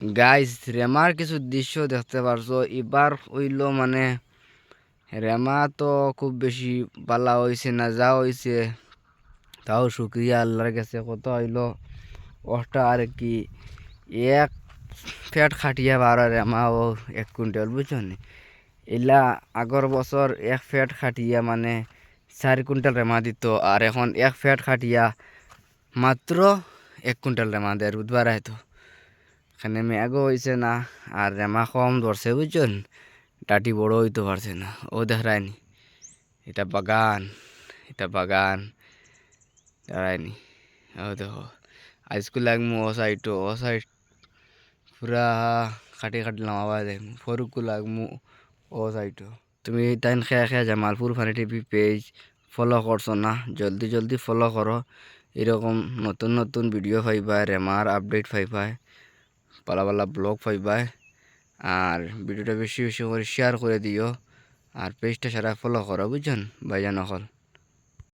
Guys, রেমার কিছু দৃশ্য দেখতে পারছো। এবার হইল মানে রেমা তো খুব বেশি বালা হইছে না, যা হইছে তাও শুক্রিয়া আল্লাহর কাছে। কত হইল ওটা আর কি, এক ফ্যাট খাটিয়া বারো রেমা ও 1 কুইন্টাল, বুঝছো নি? এলা আগর বছর এক ফ্যাট খাটিয়া মানে 4 কুইন্টাল রেমা দিত, আর এখন এক ফ্যাট খাটিয়া মাত্র 1 কুইন্টাল রেমা দেয়। বুধবার তো এখানে মেঘও হইছে না, আর রেমা কম ধরছে, বুঝছেন? ডাটি বড় হইতে পারছে না। ও দেখায়নি, এটা বাগান, এটা বাগান দাঁড়ায়নি। ও দেখো, আইসকুল লাগমু ও সাইড পুরা খাটি খাটি নামাবা দেখ। ফরুকু লাগমু ও সাইডও। তুমি তাইন খেয়া খেয়া Jamalpur funny TV page follow করছো না? জলদি জলদি ফলো করো। এরকম নতুন নতুন ভিডিও পাইবাই, রেমার আপডেট পাইবাই, পালা পালা ব্লগ পাইবাই। আর ভিডিওটা বেশি বেশি করে শেয়ার করে দিও, আর পেজটা সারা ফলো করো, বুঝছেন ভাইজান? নকল